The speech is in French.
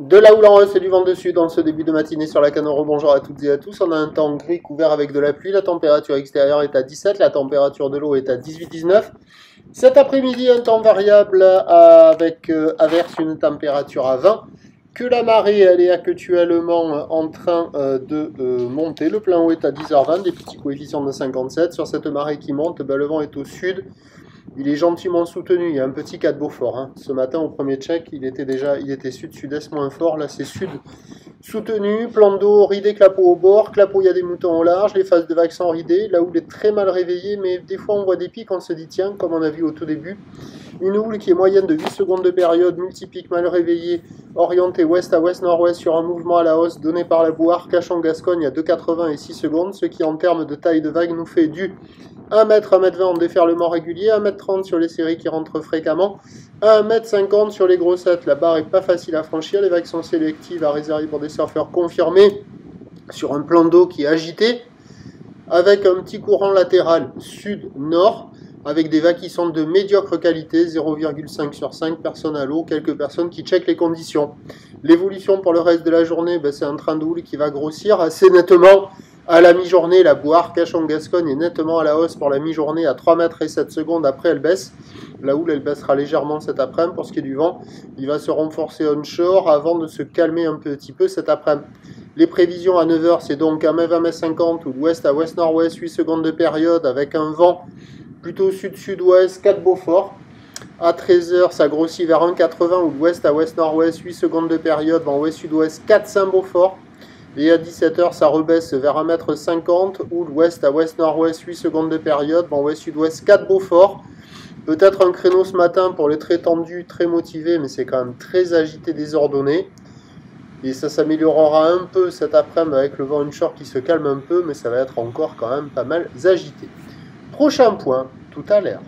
De là où l'on est, c'est du vent de sud dans ce début de matinée sur la Canoro. Bonjour à toutes et à tous. On a un temps gris couvert avec de la pluie. La température extérieure est à 17, la température de l'eau est à 18-19. Cet après-midi, un temps variable avec averse, une température à 20. Que la marée, elle est actuellement en train de monter. Le plein eau est à 10h20, des petits coefficients de 57. Sur cette marée qui monte, ben, le vent est au sud. Il est gentiment soutenu, il y a un petit cas de Beaufort. Hein. Ce matin, au premier check, il était sud-sud-est moins fort. Là, c'est sud soutenu, plan d'eau, ridé, clapot au bord. Clapot, il y a des moutons au large, les phases de vagues sont ridées. La houle est très mal réveillée, mais des fois, on voit des pics, on se dit, tiens, comme on a vu au tout début. Une houle qui est moyenne de 8 secondes de période, multipique mal réveillé, orienté ouest à ouest-nord-ouest sur un mouvement à la hausse donné par la bouard Cachan-Gascogne à 2,80 et 6 secondes, ce qui en termes de taille de vague nous fait du 1 m, 1 m 20 en déferlement régulier, 1 m 30 sur les séries qui rentrent fréquemment, 1 m 50 sur les grossettes. La barre est pas facile à franchir, les vagues sont sélectives à réserver pour des surfeurs confirmés sur un plan d'eau qui est agité, avec un petit courant latéral sud-nord, avec des vagues qui sont de médiocre qualité, 0,5 sur 5 personnes à l'eau, quelques personnes qui checkent les conditions. L'évolution pour le reste de la journée, ben, c'est un train de houle qui va grossir assez nettement. À la mi-journée, la bouard Cachan-Gascogne est nettement à la hausse pour la mi-journée à 3 mètres et 7 secondes. Après, elle baisse. La houle, elle baissera légèrement cet après-midi. Pour ce qui est du vent, il va se renforcer onshore avant de se calmer un petit peu cet après-midi. Les prévisions à 9h, c'est donc 1 m 20 m 50 ou d'ouest à ouest-nord-ouest, 8 secondes de période avec un vent plutôt sud-sud-ouest, 4 Beaufort. À 13h, ça grossit vers 1,80 ou d'ouest à ouest-nord-ouest, 8 secondes de période, vent ouest-sud-ouest, 4 Saint-Beaufort. Et à 17h, ça rebaisse vers 1 m 50 ou l'ouest à ouest-nord-ouest, 8 secondes de période, vent ouest-sud-ouest, 4 Beaufort. Peut-être un créneau ce matin pour les très tendus, très motivés, mais c'est quand même très agité, désordonné. Et ça s'améliorera un peu cet après-midi avec le vent onshore qui se calme un peu, mais ça va être encore quand même pas mal agité. Prochain point, tout à l'heure.